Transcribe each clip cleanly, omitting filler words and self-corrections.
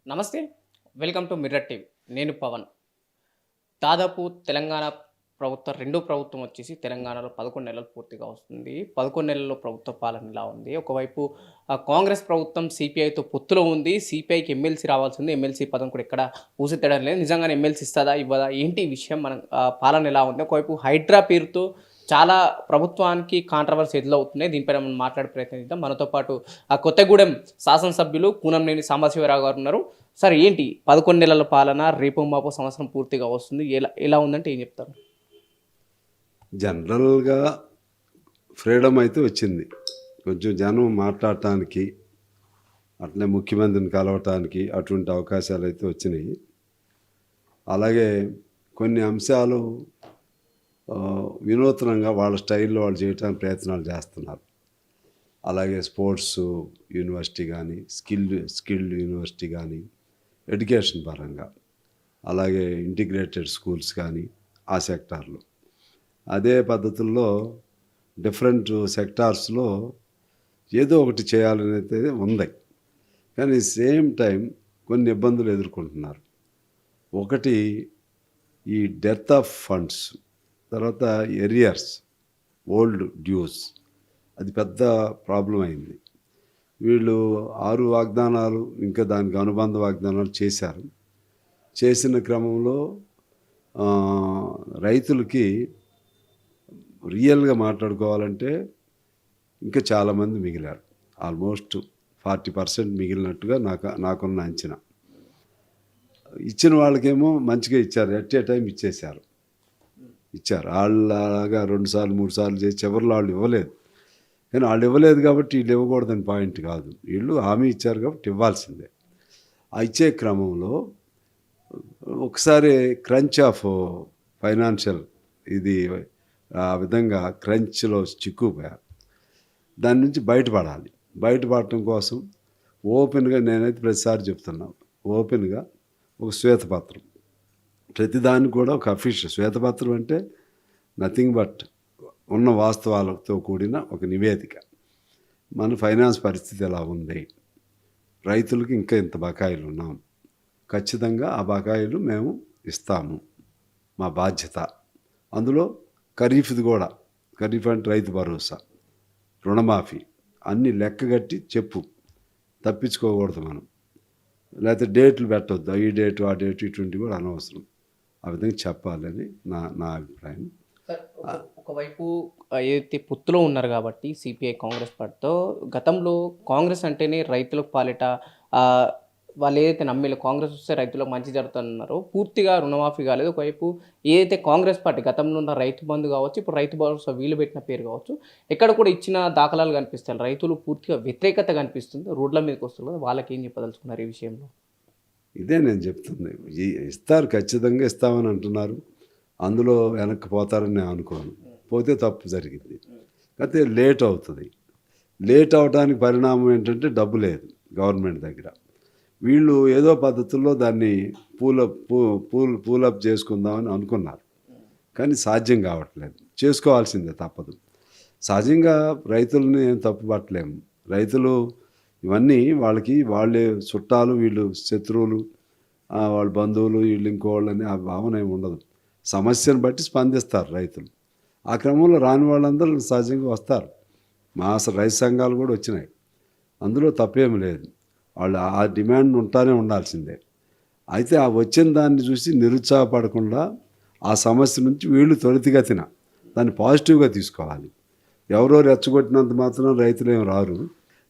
నమస్తే. Welcome to mirror TV. నేను పవన్. దాదాపు తెలంగాణ రెండో ప్రభుత్వం వచ్చేసి తెలంగాణలో 11 నెలలు పూర్తిగా వస్తుంది. 11 నెలల్లో ప్రభుత్వ పాలన ఇలా ఉంది. ఒకవైపు కాంగ్రెస్ ప్రభుత్వం సిపిఐతో పొత్తులో ఉంది. సిపిఐకి ఎమ్మెల్సీ రావాల్సింది. ఎమ్మెల్సీ పదం కూడా ఎక్కడ ఊసెత్తడం లేదు. నిజంగానే ఎమ్మెల్సీ ఇస్తదా? ఇవ్వదా? ఏంటి ఈ విషయం? మనం పాలన ఎలా ఉంది? ఒకవైపు హైడ్రా పేరుతో చాలా ప్రభుత్వానికి కాంట్రవర్సీ ఎదురవుతున్నాయి. దీనిపైన మనం మాట్లాడే ప్రయత్నం చేద్దాం. మనతో పాటు కొత్తగూడెం శాసనసభ్యులు కూనంనేని సాంబశివరావు గారు ఉన్నారు. సార్, ఏంటి 11 నెలల పాలన, రేపు మాపో సంవత్సరం పూర్తిగా వస్తుంది, ఎలా ఎలా ఉందంటే ఏం చెప్తారు? జనరల్గా ఫ్రీడమ్ అయితే వచ్చింది. కొంచెం జనం మాట్లాడటానికి, అట్లే ముఖ్యమంత్రిని కలవటానికి అటువంటి అవకాశాలు అయితే వచ్చినాయి. అలాగే కొన్ని అంశాలు వినూత్నంగా వాళ్ళ స్టైల్లో వాళ్ళు చేయడానికి ప్రయత్నాలు చేస్తున్నారు. అలాగే స్పోర్ట్స్ యూనివర్సిటీ కానీ, స్కిల్డ్ యూనివర్సిటీ కానీ, ఎడ్యుకేషన్ పరంగా, అలాగే ఇంటిగ్రేటెడ్ స్కూల్స్ కానీ ఆ సెక్టార్లో, అదే పద్ధతుల్లో డిఫరెంట్ సెక్టార్స్లో ఏదో ఒకటి చేయాలనేది ఉంది. కానీ సేమ్ టైం కొన్ని ఇబ్బందులు ఎదుర్కొంటున్నారు. ఒకటి ఈ డెత్ ఆఫ్ ఫండ్స్, తర్వాత ఎరియర్స్, ఓల్డ్ డ్యూస్, అది పెద్ద ప్రాబ్లం అయింది. వీళ్ళు 6 వాగ్దానాలు ఇంకా దానికి అనుబంధ వాగ్దానాలు చేశారు. చేసిన క్రమంలో రైతులకి రియల్గా మాట్లాడుకోవాలంటే ఇంకా చాలామంది మిగిలారు. ఆల్మోస్ట్ 40% మిగిలినట్టుగా నాకున్న అంచనా. ఇచ్చిన వాళ్ళకేమో మంచిగా ఇచ్చారు, ఎట్ ఏ టైం ఇచ్చారు. వాళ్ళలాగా 2 సార్లు 3 సార్లు చేసి చివరిలో వాళ్ళు ఇవ్వలేదు. కానీ వాళ్ళు ఇవ్వలేదు కాబట్టి వీళ్ళు ఇవ్వకూడదని పాయింట్ కాదు. వీళ్ళు హామీ ఇచ్చారు కాబట్టి ఇవ్వాల్సిందే. ఆ ఇచ్చే క్రమంలో ఒకసారి క్రంచ్ ఆఫ్ ఫైనాన్షియల్ ఇది ఆ విధంగా క్రంచ్లో చిక్కుపోయారు. దాని నుంచి బయటపడాలి. బయటపడటం కోసం ఓపెన్గా, నేనైతే ప్రతిసారి చెప్తున్నాను, ఓపెన్గా ఒక శ్వేతపత్రం, ప్రతిదానికి కూడా ఒక అఫీషియల్ శ్వేతపత్రం అంటే నథింగ్ బట్ ఉన్న వాస్తవాలతో కూడిన ఒక నివేదిక. మన ఫైనాన్స్ పరిస్థితి ఎలా ఉంది, రైతులకు ఇంకా ఇంత బకాయిలు ఉన్నాం, ఖచ్చితంగా ఆ బకాయిలు మేము ఇస్తాము, మా బాధ్యత. అందులో ఖరీఫ్ది కూడా, ఖరీఫ్ అంటే రైతు భరోసా, రుణమాఫీ అన్నీ లెక్కగట్టి చెప్పు, తప్పించుకోకూడదు మనం. లేకపోతే డేట్లు పెట్టవద్దు, ఈ డేటు ఆ డేటు ఇటువంటివి కూడా అనవసరం. ఆ విధంగా చెప్పాలని నా అభిప్రాయం. ఒకవైపు ఏదైతే పొత్తులో ఉన్నారు కాబట్టి సిపిఐ కాంగ్రెస్ పార్టీతో, గతంలో కాంగ్రెస్ అంటేనే రైతులకు పాలిట వాళ్ళు ఏదైతే నమ్మేలో కాంగ్రెస్ వస్తే రైతులకు మంచి జరుగుతుందన్నారో పూర్తిగా రుణమాఫీ కాలేదు. ఒకవైపు ఏదైతే కాంగ్రెస్ పార్టీ గతంలో ఉన్న రైతు బంధు కావచ్చు, ఇప్పుడు రైతు భరోసా వీలు పెట్టిన పేరు కావచ్చు, ఎక్కడ కూడా ఇచ్చిన దాఖలాలు కనిపిస్తాయి. రైతులు పూర్తిగా వ్యతిరేకత కనిపిస్తుంది, రోడ్ల మీదకి వస్తున్నారు. వాళ్ళకి ఏం చెప్పదలుచుకున్నారు ఈ విషయంలో? ఇదే నేను చెప్తుంది. ఇస్తారు, ఖచ్చితంగా ఇస్తామని అంటున్నారు. అందులో వెనక్కి పోతారని నేను అనుకోను. పోతే తప్పు జరిగింది, అయితే లేట్ అవుతుంది. లేట్ అవడానికి పరిణామం ఏంటంటే డబ్బు లేదు గవర్నమెంట్ దగ్గర. వీళ్ళు ఏదో పద్ధతుల్లో దాన్ని పూలప్ చేసుకుందామని అనుకున్నారు, కానీ సాధ్యం కావట్లేదు. చేసుకోవాల్సిందే, తప్పదు. సహజంగా రైతులని ఏం తప్పు పట్టలేము. రైతులు ఇవన్నీ వాళ్ళే చుట్టాలు, వీళ్ళు శత్రువులు, వాళ్ళ బంధువులు, వీళ్ళు ఇంకోళ్ళని ఆ భావన ఏమి ఉండదు. సమస్యను బట్టి స్పందిస్తారు రైతులు. ఆ క్రమంలో రాని వాళ్ళందరూ సహజంగా వస్తారు. అసలు రైతు సంఘాలు కూడా వచ్చినాయి, అందులో తప్పేమి లేదు. వాళ్ళు ఆ డిమాండ్ ఉంటానే ఉండాల్సిందే. అయితే ఆ వచ్చిన దాన్ని చూసి నిరుత్సాహపడకుండా ఆ సమస్య నుంచి వీళ్ళు త్వరితగతిన దాన్ని పాజిటివ్గా తీసుకోవాలి. ఎవరో రెచ్చగొట్టినంత మాత్రం రైతులు ఏమి రారు.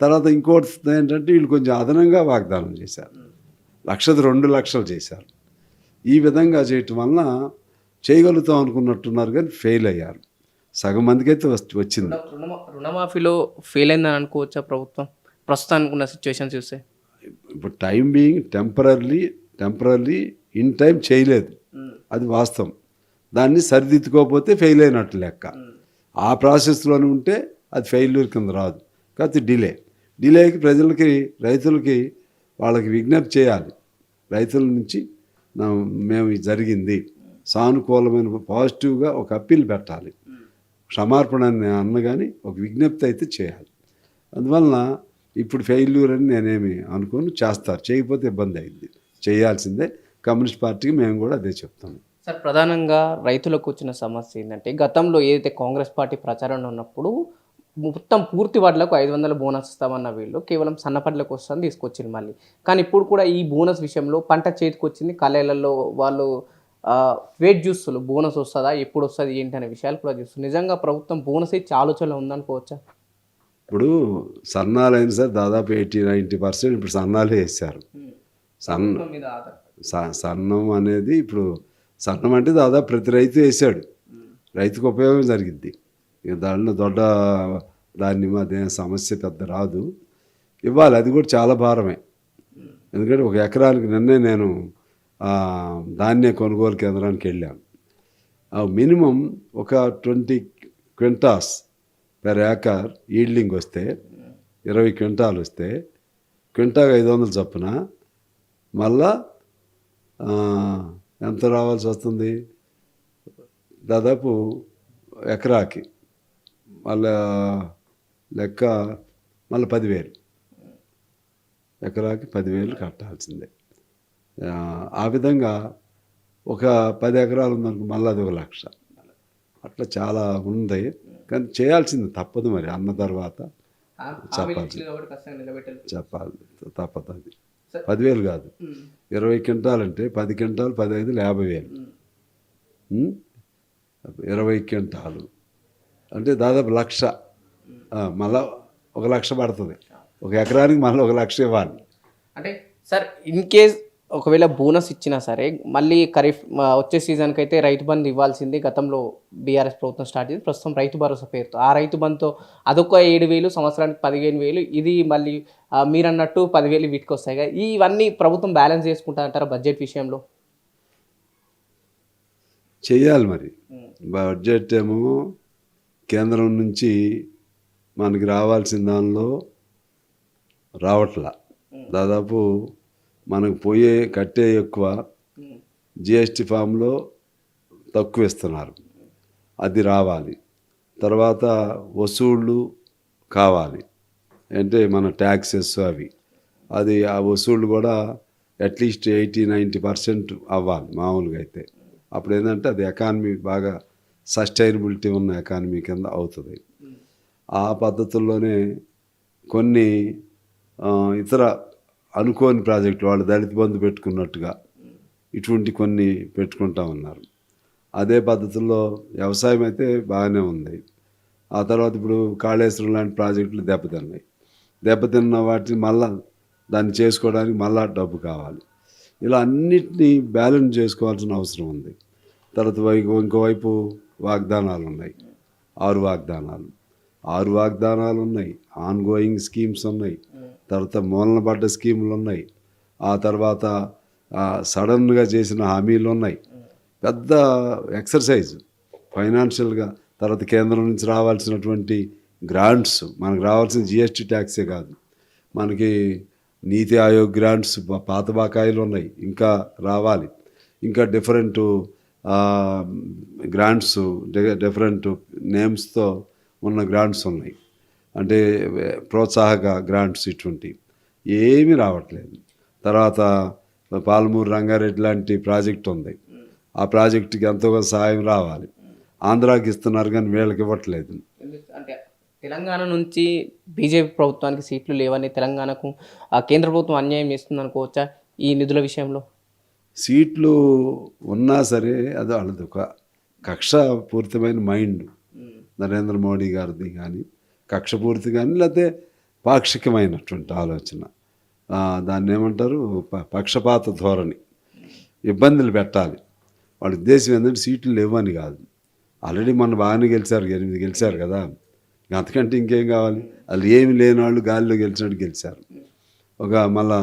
తర్వాత ఇంకోటి ఏంటంటే వీళ్ళు కొంచెం అదనంగా వాగ్దానం చేశారు. 2 లక్షలు చేశారు. ఈ విధంగా చేయటం వలన చేయగలుగుతాం అనుకున్నట్టున్నారు, కానీ ఫెయిల్ అయ్యారు. సగం మందికి అయితే వచ్చింది. రుణమాఫీలో ఫెయిల్ అయిందని అనుకోవచ్చా ప్రభుత్వం ప్రస్తుతానికి ఉన్న సిచ్యువేషన్ చూస్తే? ఇప్పుడు time being temporary in time చేయలేదు, అది వాస్తవం. దాన్ని సరిదిద్దుకోకపోతే ఫెయిల్ అయినట్టు లెక్క. ఆ ప్రాసెస్లోనే ఉంటే అది ఫెయిల్యూర్ కింద రాదు. కాకపోతే డిలేకి రైతులకి వాళ్ళకి విజ్ఞప్తి చేయాలి. రైతుల నుంచి మేము జరిగింది సానుకూలమైన పాజిటివ్గా ఒక అప్పీల్ పెట్టాలి. క్షమార్పణ అని అన్న కానీ ఒక విజ్ఞప్తి అయితే చేయాలి. అందువలన ఇప్పుడు ఫెయిల్యూర్ అని నేనేమి అనుకోను. చేస్తారు, చేయకపోతే ఇబ్బంది అయింది. చేయాల్సిందే. కమ్యూనిస్ట్ పార్టీకి మేము కూడా అదే చెప్తాము. సార్ ప్రధానంగా రైతులకు వచ్చిన సమస్య ఏంటంటే గతంలో ఏదైతే కాంగ్రెస్ పార్టీ ప్రచారంలో ఉన్నప్పుడు మొత్తం పూర్తి వాటిలకు 500 బోనస్ ఇస్తామన్న వీళ్ళు కేవలం సన్నపడ్లకు వస్తుందని తీసుకొచ్చింది మళ్ళీ. కానీ ఇప్పుడు కూడా ఈ బోనస్ విషయంలో పంట చేతికి వచ్చింది, కళాయిలలో వాళ్ళు వెయిట్ చూస్తున్నారు బోనస్ వస్తుందా, ఎప్పుడు వస్తుంది ఏంటి అనే విషయాలు కూడా చూస్తారు. నిజంగా ప్రభుత్వం బోనస్ ఇచ్చే ఆలోచనలో ఉందనుకోవచ్చా? ఇప్పుడు సన్నాలైన సార్ దాదాపు 80-90% ఇప్పుడు సన్నాలే వేశారు. ప్రభుత్వం మీద ఆధారపడి. సన్నం అనేది ఇప్పుడు సన్నం అంటే దాదాపు ప్రతి రైతు వేసాడు. రైతుకు ఉపయోగం జరిగిద్ది. ఇక దానిలో దాన్ని అదే సమస్య పెద్ద రాదు. ఇవ్వాలి, అది కూడా చాలా భారమే. ఎందుకంటే ఒక ఎకరానికి నిన్నే నేను ధాన్య కొనుగోలు కేంద్రానికి వెళ్ళాను. మినిమం ఒక 20 క్వింటాస్ పెర్ ఏకర్ ఈల్డింగ్ వస్తే, 20 క్వింటాలు వస్తే క్వింటాకు 500 చొప్పున మళ్ళా ఎంత రావాల్సి వస్తుంది? దాదాపు ఎకరాకి మళ్ళా లెక్క మళ్ళీ 10,000, ఎకరాకి 10,000 కట్టాల్సిందే. ఆ విధంగా ఒక 10 ఎకరాలు ఉందనుకో మళ్ళీ అది 1,00,000. అట్లా చాలా ఉంది. కానీ చేయాల్సింది తప్పదు. మరి అన్న తర్వాత చెప్పాలి, తప్పదు. అది 10,000 కాదు, 20 క్వింటాలు అంటే 10 క్వింటాలు 15 50,000. 20 క్వింటాలు అంటే దాదాపు 1,00,000. మళ్ళా 1,00,000 పడుతుంది. ఒక ఎకరానికి మళ్ళీ 1,00,000 ఇవ్వాలి. అంటే సార్ ఇన్ కేస్ ఒకవేళ బోనస్ ఇచ్చినా సరే మళ్ళీ ఖరీఫ్ వచ్చే సీజన్కి అయితే రైతు బంధు ఇవ్వాల్సింది. గతంలో బీఆర్ఎస్ ప్రభుత్వం స్టార్ట్ చేసి ప్రస్తుతం రైతు భరోసా పేరుతో ఆ రైతు బంధుతో అదొక 7,000, సంవత్సరానికి 15,000, ఇది మళ్ళీ మీరు అన్నట్టు 10,000 వీటికి వస్తాయి కదా. ఇవన్నీ ప్రభుత్వం బ్యాలెన్స్ చేసుకుంటా అంటారా బడ్జెట్ విషయంలో? చేయాలి మరి. బడ్జెట్ ఏమో కేంద్రం నుంచి మనకి రావాల్సిన దానిలో రావట్లా. దాదాపు మనకు కట్టే ఎక్కువ, జిఎస్టీ ఫామ్లో తక్కువ ఇస్తున్నారు. అది రావాలి. తర్వాత వసూళ్ళు కావాలి, అంటే మన ట్యాక్సెస్ అవి. అది ఆ వసూళ్ళు కూడా అట్లీస్ట్ 80-90% అవ్వాలి మామూలుగా అయితే. అప్పుడు ఏంటంటే అది ఎకానమీ బాగా సస్టైనబిలిటీ ఉన్న ఎకానమీ కింద అవుతుంది. ఆ పద్ధతుల్లోనే కొన్ని ఇతర అనుకోని ప్రాజెక్టులు, వాళ్ళు దళిత బంధు పెట్టుకున్నట్టుగా ఇటువంటి కొన్ని పెట్టుకుంటా ఉన్నారు. అదే పద్ధతుల్లో వ్యవసాయం అయితే బాగానే ఉంది. ఆ తర్వాత ఇప్పుడు కాళేశ్వరం లాంటి ప్రాజెక్టులు దెబ్బతిన్న వాటిని మళ్ళా దాన్ని చేసుకోవడానికి మళ్ళా డబ్బు కావాలి. ఇలా అన్నిటినీ బ్యాలెన్స్ చేసుకోవాల్సిన అవసరం ఉంది. తర్వాత ఇంకోవైపు వాగ్దానాలు ఉన్నాయి, 6 వాగ్దానాలు ఉన్నాయి, ఆన్గోయింగ్ స్కీమ్స్ ఉన్నాయి, తర్వాత మూలన పడ్డ స్కీములు ఉన్నాయి, ఆ తర్వాత సడన్గా చేసిన హామీలు ఉన్నాయి. పెద్ద ఎక్సర్సైజ్ ఫైనాన్షియల్గా. తర్వాత కేంద్రం నుంచి రావాల్సినటువంటి గ్రాంట్స్, మనకు రావాల్సిన జిఎస్టీ ట్యాక్సే కాదు, మనకి నీతి ఆయోగ్ గ్రాంట్స్ పాత బకాయిలు ఉన్నాయి, ఇంకా రావాలి. ఇంకా డిఫరెంట్ గ్రాంట్స్, డిఫరెంట్ నేమ్స్తో ఉన్న గ్రాంట్స్ ఉన్నాయి, అంటే ప్రోత్సాహక గ్రాంట్స్. ఇటువంటి ఏమీ రావట్లేదు. తర్వాత పాలమూరు రంగారెడ్డి లాంటి ప్రాజెక్ట్ ఉంది, ఆ ప్రాజెక్టుకి ఎంతో సహాయం రావాలి. ఆంధ్రాకి ఇస్తున్నారు కానీ వీళ్ళకి ఇవ్వట్లేదు. అంటే తెలంగాణ నుంచి బీజేపీ ప్రభుత్వానికి సీట్లు లేవని తెలంగాణకు కేంద్ర ప్రభుత్వం అన్యాయం చేస్తుంది అనుకోవచ్చా ఈ నిధుల విషయంలో? సీట్లు ఉన్నా సరే అది వాళ్ళది ఒక కక్షపూరితమైన మైండ్, నరేంద్ర మోడీ గారిది కానీ కక్షపూరిత కానీ, లేకపోతే పాక్షికమైనటువంటి ఆలోచన. దాన్ని ఏమంటారు, పక్షపాత ధోరణి. ఇబ్బందులు పెట్టాలి. వాళ్ళ ఉద్దేశం ఏంటంటే సీట్లు లేవని కాదు. ఆల్రెడీ మొన్న బాగానే గెలిచారు, 8 గెలిచారు కదా. అంతకంటే ఇంకేం కావాలి? వాళ్ళు ఏమి లేని వాళ్ళు గాలిలో గెలిచినట్టు గెలిచారు. ఒక మళ్ళా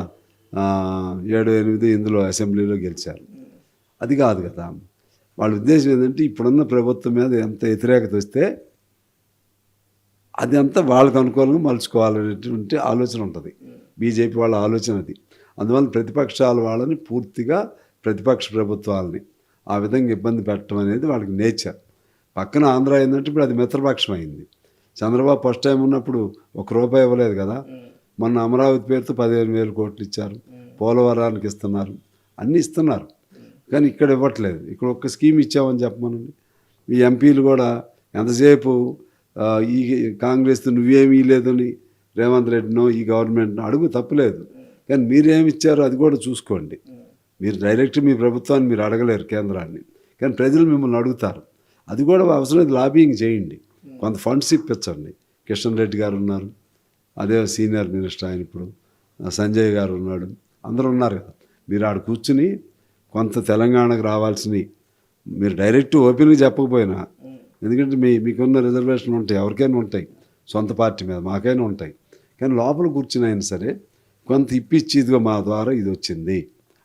7-8 ఇందులో అసెంబ్లీలో గెలిచారు. అది కాదు కదా. వాళ్ళ ఉద్దేశం ఏంటంటే ఇప్పుడున్న ప్రభుత్వం మీద ఎంత వ్యతిరేకత వస్తే అది అంతా వాళ్ళకు అనుకూలంగా మలుచుకోవాలనేటువంటి ఆలోచన ఉంటుంది బీజేపీ వాళ్ళ ఆలోచన అది. అందువల్ల ప్రతిపక్షాల వాళ్ళని పూర్తిగా, ప్రతిపక్ష ప్రభుత్వాలని ఆ విధంగా ఇబ్బంది పెట్టడం అనేది వాళ్ళకి నేచర్. పక్కన ఆంధ్ర ఏంటంటే ఇప్పుడు అది మిత్రపక్షం అయింది. చంద్రబాబు ఫస్ట్ టైం ఉన్నప్పుడు ₹1 ఇవ్వలేదు కదా, మొన్న అమరావతి పేరుతో 15,000 కోట్లు ఇచ్చారు, పోలవరానికి ఇస్తున్నారు, అన్నీ ఇస్తున్నారు. కానీ ఇక్కడ ఇవ్వట్లేదు. ఇక్కడ ఒక్క స్కీమ్ ఇచ్చామని చెప్పమనండి. మీ ఎంపీలు కూడా ఎంతసేపు ఈ కాంగ్రెస్ నువ్వేమీ లేదని రేవంత్ రెడ్డినో ఈ గవర్నమెంట్నో అడుగు తప్పులేదు, కానీ మీరేమి ఇచ్చారో అది కూడా చూసుకోండి. మీరు డైరెక్ట్ మీ ప్రభుత్వాన్ని మీరు అడగలేరు కేంద్రాన్ని, కానీ ప్రజలు మిమ్మల్ని అడుగుతారు. అది కూడా అవసరమైతే లాబింగ్ చేయండి, కొంత ఫండ్స్ ఇప్పించండి. కిషన్ రెడ్డి గారు ఉన్నారు, అదే సీనియర్ మినిస్టర్ ఆయన, ఇప్పుడు సంజయ్ గారు ఉన్నాడు, అందరూ ఉన్నారు కదా. మీరు ఆడ కూర్చుని కొంత తెలంగాణకు రావాల్సినవి మీరు డైరెక్ట్ ఓపెన్గా చెప్పకపోయినా, ఎందుకంటే మీకున్న రిజర్వేషన్లు ఉంటాయి, ఎవరికైనా ఉంటాయి, సొంత పార్టీ మీద మాకైనా ఉంటాయి, కానీ లోపల కూర్చుని అయినా సరే కొంత ఇప్పించి ఇదిగో మా ద్వారా ఇది వచ్చింది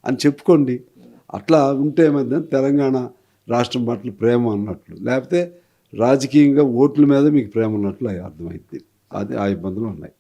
అని చెప్పుకోండి. అట్లా ఉంటే ఏమైందంటే తెలంగాణ రాష్ట్రం పట్ల ప్రేమ అన్నట్లు, లేకపోతే రాజకీయంగా ఓట్ల మీద మీకు ప్రేమ ఉన్నట్లు అర్థమైంది. అది ఆ ఇబ్బందులు ఉన్నాయి.